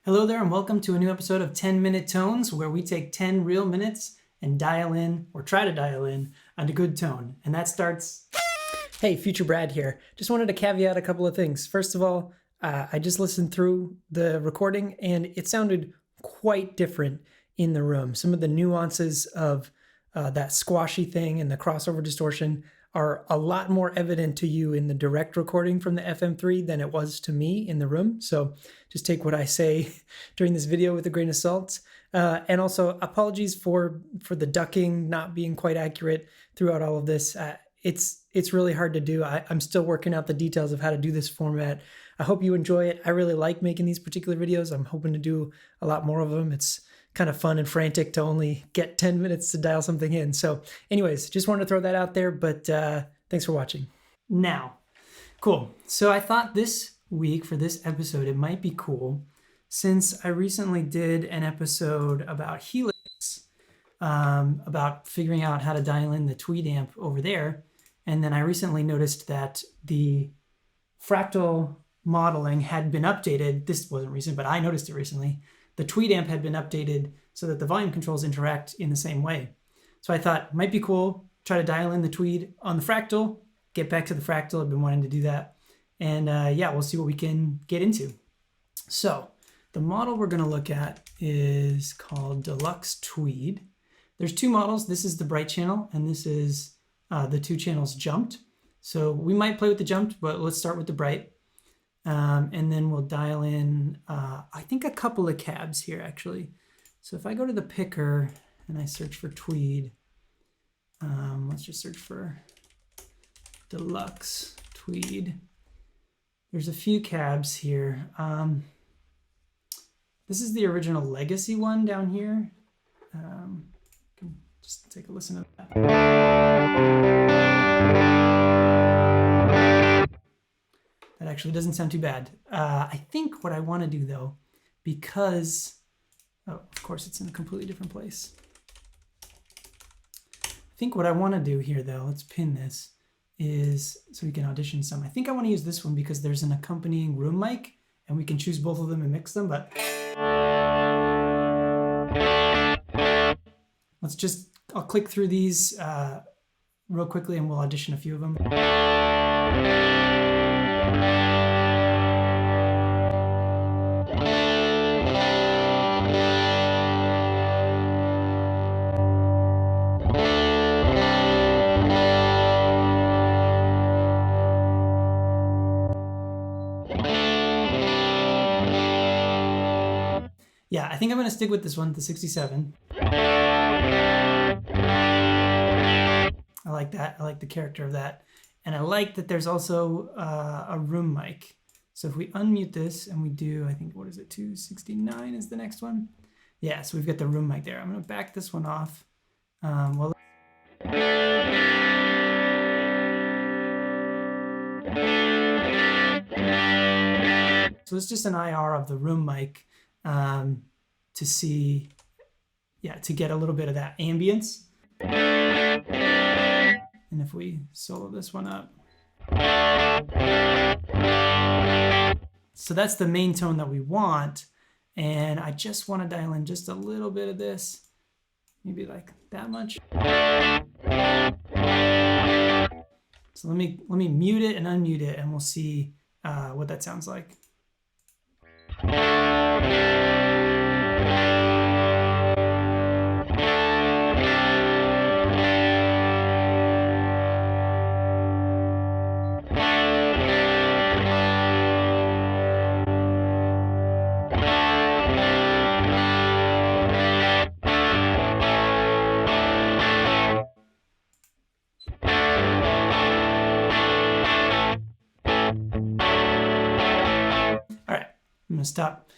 Hello there and welcome to a new episode of 10-Minute Tones, where we take 10 real minutes and dial in, or try to dial in, on a good tone. And that starts... Hey, Future Brad here. Just wanted to caveat a couple of things. First of all, I just listened through the recording and it sounded quite different in the room. Some of the nuances of that squashy thing and the crossover distortion are a lot more evident to you in the direct recording from the FM3 than it was to me in the room. So just take what I say during this video with a grain of salt. And also apologies for the ducking not being quite accurate throughout all of this. It's really hard to do. I'm still working out the details of how to do this format. I hope you enjoy it. I really like making these particular videos. I'm hoping to do a lot more of them. It's kind of fun and frantic to only get 10 minutes to dial something in. So anyways, just wanted to throw that out there, but thanks for watching. Now, cool. So I thought this week for this episode, it might be cool since I recently did an episode about Helix, about figuring out how to dial in the Tweed amp over there. And then I recently noticed that the Fractal modeling had been updated. This wasn't recent, but I noticed it recently. The Tweed amp had been updated so that the volume controls interact in the same way. So I thought it might be cool, try to dial in the Tweed on the Fractal, get back to the Fractal. I've been wanting to do that. And yeah, we'll see what we can get into. So the model we're gonna look at is called Deluxe Tweed. There's two models. This is the bright channel and this is the two channels jumped. So we might play with the jumped, but let's start with the bright. And then we'll dial in, I think a couple of cabs here actually. So if I go to the picker and I search for Tweed, let's just search for Deluxe Tweed. There's a few cabs here. This is the original legacy one down here. Can just take a listen to that. That actually doesn't sound too bad. I think what I want to do though, because, oh, of course it's in a completely different place. I think what I want to do here though, let's pin this, is so we can audition some. I think I want to use this one because there's an accompanying room mic and we can choose both of them and mix them, but let's just, I'll click through these real quickly and we'll audition a few of them. Yeah, I think I'm going to stick with this one, the 67. I like that. I like the character of that. And I like that there's also a room mic. So if we unmute this and we do, I think, what is it, 269 is the next one? Yeah, so we've got the room mic there. I'm going to back this one off. So it's just an IR of the room mic to see, yeah, to get a little bit of that ambience. And if we solo this one up. So that's the main tone that we want. And I just want to dial in just a little bit of this, maybe like that much. So let me mute it and unmute it and we'll see what that sounds like. I'm gonna stop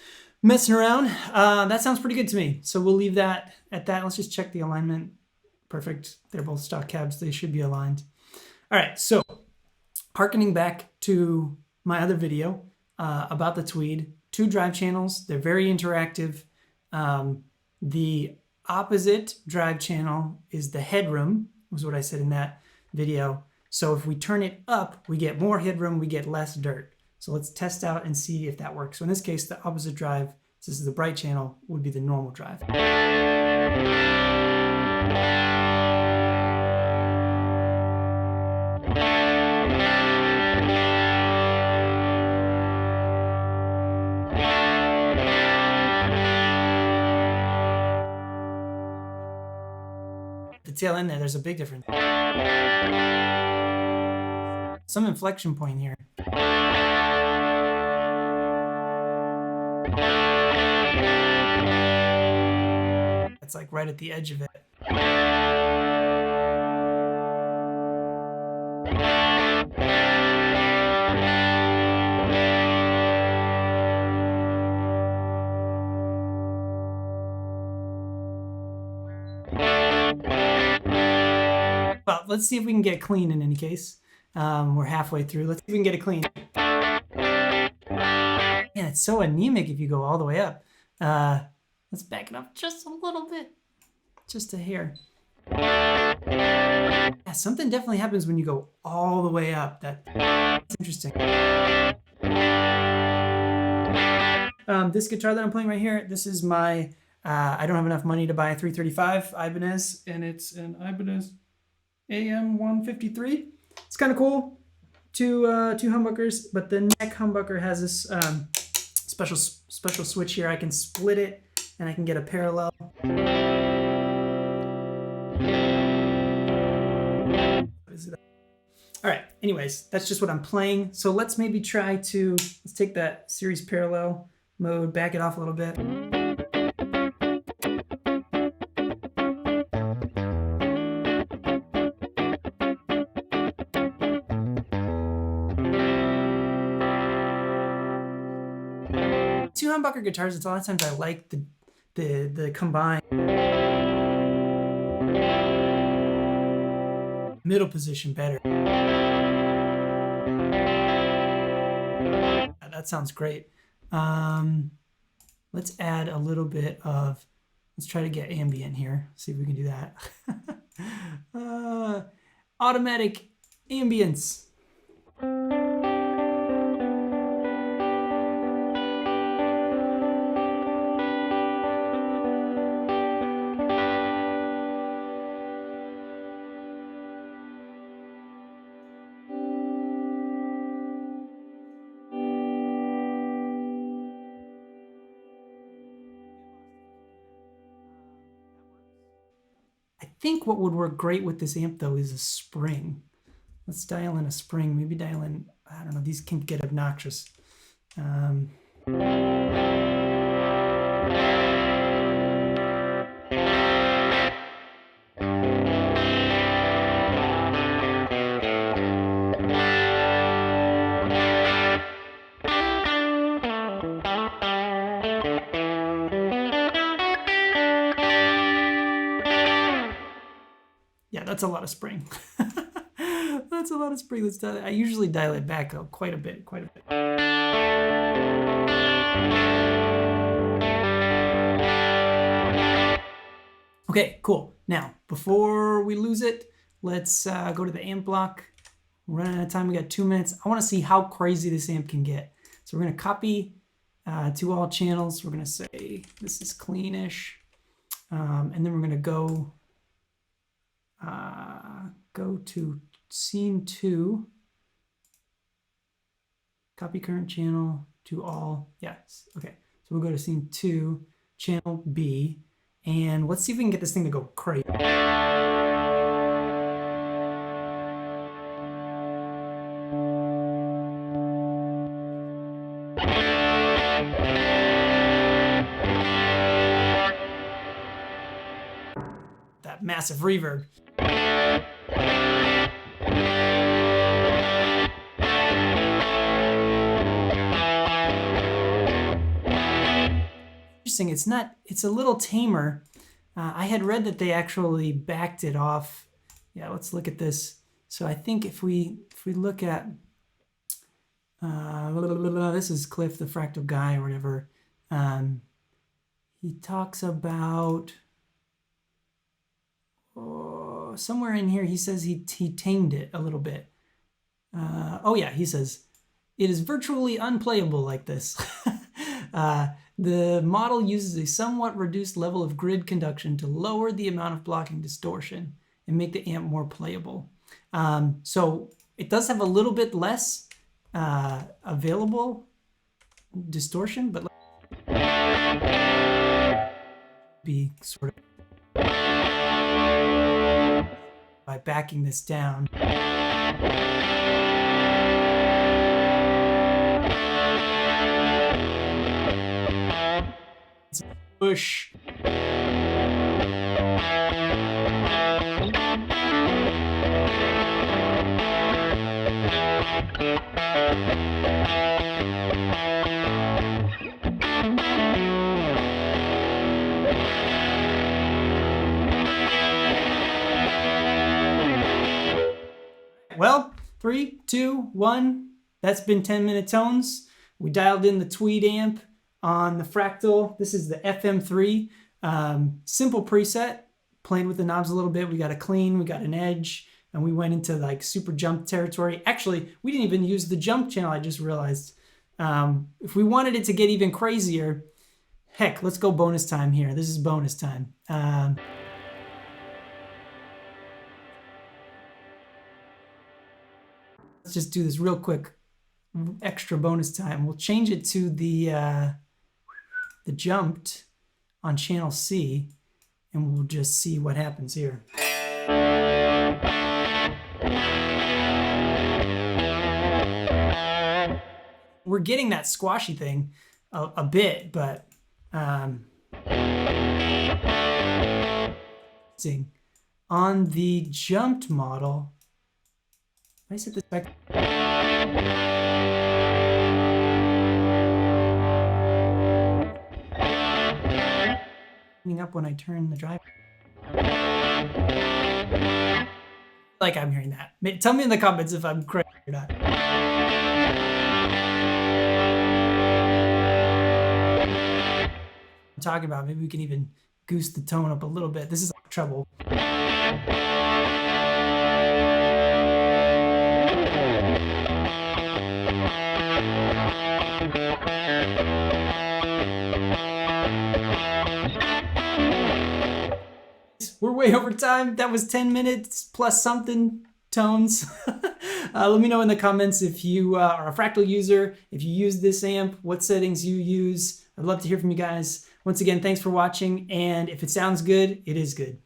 messing around. That sounds pretty good to me. So we'll leave that at that. Let's just check the alignment. Perfect. They're both stock cabs. They should be aligned. All right. So hearkening back to my other video about the Tweed, two drive channels. They're very interactive. The opposite drive channel is the headroom, was what I said in that video. So if we turn it up, we get more headroom, we get less dirt. So let's test out and see if that works. So in this case, the opposite drive This is the bright channel, would be the normal drive. The tail end there's a big difference. Some inflection point here. It's like right at the edge of it. Well, let's see if we can get clean in any case. We're halfway through. Let's see if we can get it clean. Man, it's so anemic if you go all the way up. Let's back it up just a little bit. Just a hair. Yeah, something definitely happens when you go all the way up. That's interesting. This guitar that I'm playing right here, this is my, I don't have enough money to buy a 335 Ibanez, and it's an Ibanez AM153. It's kind of cool. Two humbuckers, but the neck humbucker has this special switch here. I can split it, and I can get a parallel. All right, anyways, that's just what I'm playing. So let's maybe try to, let's take that series parallel mode, back it off a little bit. Two humbucker guitars, it's a lot of times I like the combined middle position better. That sounds great. Let's add a little bit of, let's try to get ambient here. See if we can do that. Automatic ambience. I think what would work great with this amp though is a spring. Let's dial in a spring, maybe dial in, I don't know, these can get obnoxious. Yeah, that's a lot of spring. That's a lot of spring. Let's dial it. I usually dial it back quite a bit. Okay, cool. Now, before we lose it, let's go to the amp block. We're running out of time. We got 2 minutes. I want to see how crazy this amp can get. So we're going to copy to all channels. We're going to say this is cleanish. And then we're going to go to scene 2, copy current channel to all. Yes, okay. So we'll go to scene 2, channel B, and let's see if we can get this thing to go crazy. That massive reverb. Interesting, it's a little tamer. I had read that they actually backed it off. Yeah, let's look at this. So I think if we look at, this is Cliff, the Fractal guy or whatever. He talks about, somewhere in here, he says he tamed it a little bit. Oh yeah, he says, it is virtually unplayable like this. The model uses a somewhat reduced level of grid conduction to lower the amount of blocking distortion and make the amp more playable. So it does have a little bit less available distortion, but be sort of by backing this down. Push. Well, 3, 2, 1. That's been 10-minute tones. We dialed in the Tweed amp on the Fractal. This is the FM3. Simple preset, playing with the knobs a little bit. We got a clean, we got an edge, and we went into like super jump territory. Actually, we didn't even use the jump channel, I just realized. If we wanted it to get even crazier, heck, let's go bonus time here. This is bonus time. Let's just do this real quick, extra bonus time. We'll change it to the jumped on channel C, and we'll just see what happens here. We're getting that squashy thing a bit, but on the jumped model, I set this back. Up when I turn the drive. Like I'm hearing that. Tell me in the comments if I'm correct or not. I'm talking about maybe we can even goose the tone up a little bit. This is like trouble. We're way over time. That was 10 minutes plus something tones. Let me know in the comments if you are a Fractal user, if you use this amp, what settings you use. I'd love to hear from you guys. Once again, thanks for watching. And if it sounds good, it is good.